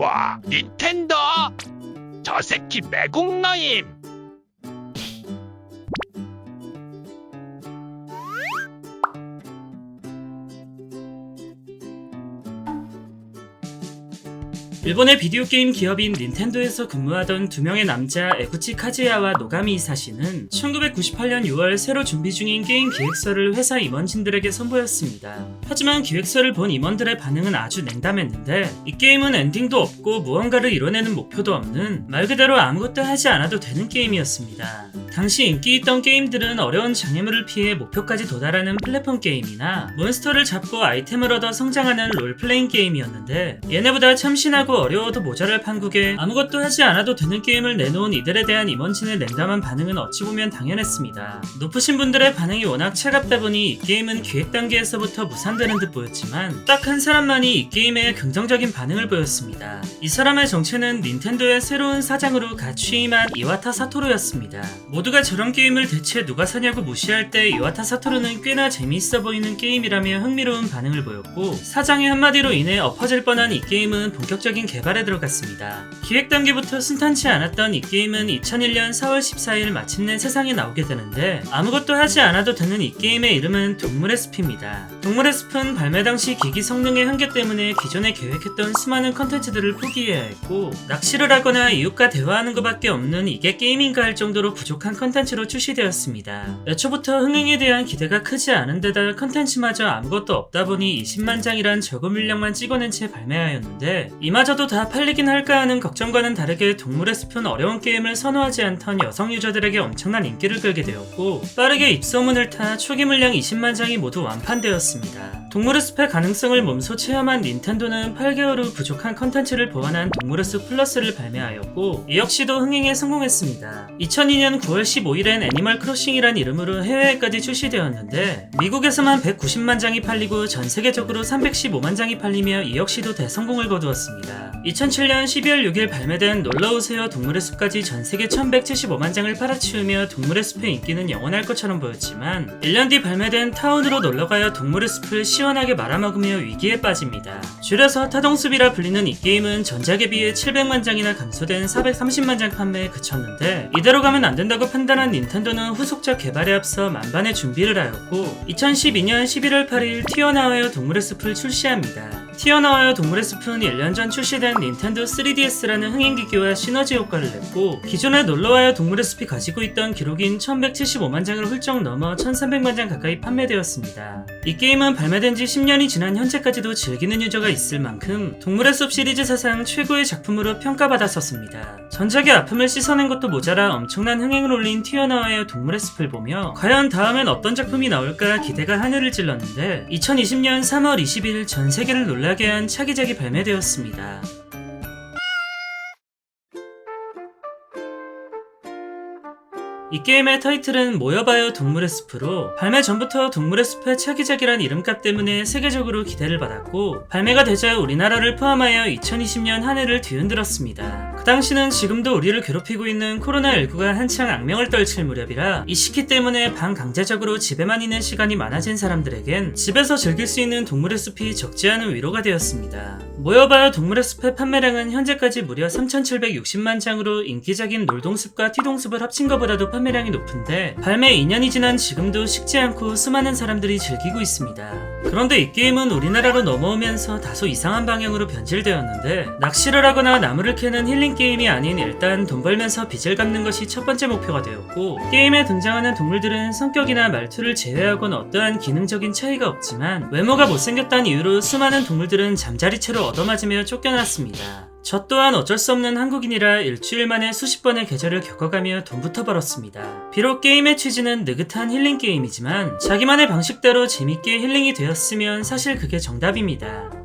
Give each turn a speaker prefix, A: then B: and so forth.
A: 와, 닌텐도? 저 새끼 매국노임.
B: 일본의 비디오 게임 기업인 닌텐도에서 근무하던 두 명의 남자 에구치 카즈야와 노가미 이사시는 1998년 6월 새로 준비 중인 게임 기획서를 회사 임원진들에게 선보였습니다. 하지만 기획서를 본 임원들의 반응은 아주 냉담했는데 이 게임은 엔딩도 없고 무언가를 이뤄내는 목표도 없는 말 그대로 아무것도 하지 않아도 되는 게임이었습니다. 당시 인기 있던 게임들은 어려운 장애물을 피해 목표까지 도달하는 플랫폼 게임이나 몬스터를 잡고 아이템을 얻어 성장하는 롤플레잉 게임이었는데 얘네보다 참신하고 어려워도 모자랄 판국에 아무것도 하지 않아도 되는 게임을 내놓은 이들에 대한 임원진의 냉담한 반응은 어찌 보면 당연했습니다. 높으신 분들의 반응이 워낙 차갑다 보니 이 게임은 기획 단계에서부터 무산되는 듯 보였지만 딱 한 사람만이 이 게임에 긍정적인 반응을 보였습니다. 이 사람의 정체는 닌텐도의 새로운 사장으로 갓 취임한 이와타 사토루였습니다. 모두가 저런 게임을 대체 누가 사냐고 무시할 때 이와타 사토루는 꽤나 재미있어 보이는 게임이라며 흥미로운 반응을 보였고 사장의 한마디로 인해 엎어질 뻔한 이 게임은 본격적인 개발에 들어갔습니다. 기획 단계부터 순탄치 않았던 이 게임은 2001년 4월 14일 마침내 세상에 나오게 되는데 아무것도 하지 않아도 되는 이 게임의 이름은 동물의 숲입니다. 동물의 숲은 발매 당시 기기 성능의 한계 때문에 기존에 계획했던 수많은 컨텐츠들을 포기해야 했고 낚시를 하거나 이웃과 대화하는 것밖에 없는 이게 게임인가 할 정도로 부족한 컨텐츠로 출시되었습니다. 애초부터 흥행에 대한 기대가 크지 않은 데다 컨텐츠마저 아무것도 없다 보니 20만 장이란 적은 물량만 찍어낸 채 발매하였는데 이마저도 다 팔리긴 할까 하는 걱정과는 다르게 동물의 숲은 어려운 게임을 선호하지 않던 여성 유저들에게 엄청난 인기를 끌게 되었고 빠르게 입소문을 타 초기 물량 20만 장이 모두 완판되었습니다. 동물의 숲의 가능성을 몸소 체험한 닌텐도는 8개월 후 부족한 컨텐츠를 보완한 동물의 숲 플러스를 발매하였고 이 역시도 흥행에 성공했습니다. 2002년 9월 15일엔 애니멀 크로싱이란 이름으로 해외에까지 출시되었는데 미국에서만 190만 장이 팔리고 전 세계적으로 315만 장이 팔리며 이 역시도 대성공을 거두었습니다. 2007년 12월 6일 발매된 놀러오세요 동물의 숲까지 전세계 1175만 장을 팔아치우며 동물의 숲의 인기는 영원할 것처럼 보였지만 1년 뒤 발매된 타운으로 놀러가요 동물의 숲을 시원하게 말아먹으며 위기에 빠집니다. 줄여서 타동숲이라 불리는 이 게임은 전작에 비해 700만 장이나 감소된 430만 장 판매에 그쳤는데 이대로 가면 안 된다고 판단한 닌텐도는 후속작 개발에 앞서 만반의 준비를 하였고 2012년 11월 8일 튀어나와요 동물의 숲을 출시합니다. 튀어나와요 동물의 숲은 1년 전 출시된 닌텐도 3DS라는 흥행기기와 시너지 효과를 냈고 기존에 놀러와요 동물의 숲이 가지고 있던 기록인 1175만 장을 훌쩍 넘어 1300만 장 가까이 판매되었습니다. 이 게임은 발매된 지 10년이 지난 현재까지도 즐기는 유저가 있을 만큼 동물의 숲 시리즈 사상 최고의 작품으로 평가받았었습니다. 전작의 아픔을 씻어낸 것도 모자라 엄청난 흥행을 올린 튀어나와요 동물의 숲을 보며 과연 다음엔 어떤 작품이 나올까 기대가 하늘을 찔렀는데 2020년 3월 20일 전 세계를 놀라게 한 차기작이 발매되었습니다. 이 게임의 타이틀은 모여봐요 동물의 숲으로 발매 전부터 동물의 숲의 차기작이란 이름값 때문에 세계적으로 기대를 받았고 발매가 되자 우리나라를 포함하여 2020년 한 해를 뒤흔들었습니다. 그 당시는 지금도 우리를 괴롭히고 있는 코로나19가 한창 악명을 떨칠 무렵이라 이 시기 때문에 반강제적으로 집에만 있는 시간이 많아진 사람들에겐 집에서 즐길 수 있는 동물의 숲이 적지 않은 위로가 되었습니다. 모여봐요 동물의 숲의 판매량은 현재까지 무려 3760만 장으로 인기작인 놀동숲과 튀동숲을 합친 것보다도 판매량이 높은데 발매 2년이 지난 지금도 식지 않고 수많은 사람들이 즐기고 있습니다. 그런데 이 게임은 우리나라로 넘어오면서 다소 이상한 방향으로 변질되었는데 낚시를 하거나 나무를 캐는 힐링 게임이 아닌 일단 돈 벌면서 빚을 갚는 것이 첫 번째 목표가 되었고 게임에 등장하는 동물들은 성격이나 말투를 제외하고는 어떠한 기능적인 차이가 없지만 외모가 못생겼다는 이유로 수많은 동물들은 잠자리채로 얻어맞으며 쫓겨났습니다. 저 또한 어쩔 수 없는 한국인이라 일주일 만에 수십 번의 계절을 겪어가며 돈부터 벌었습니다. 비록 게임의 취지는 느긋한 힐링 게임이지만 자기만의 방식대로 재밌게 힐링이 되었으면 사실 그게 정답입니다.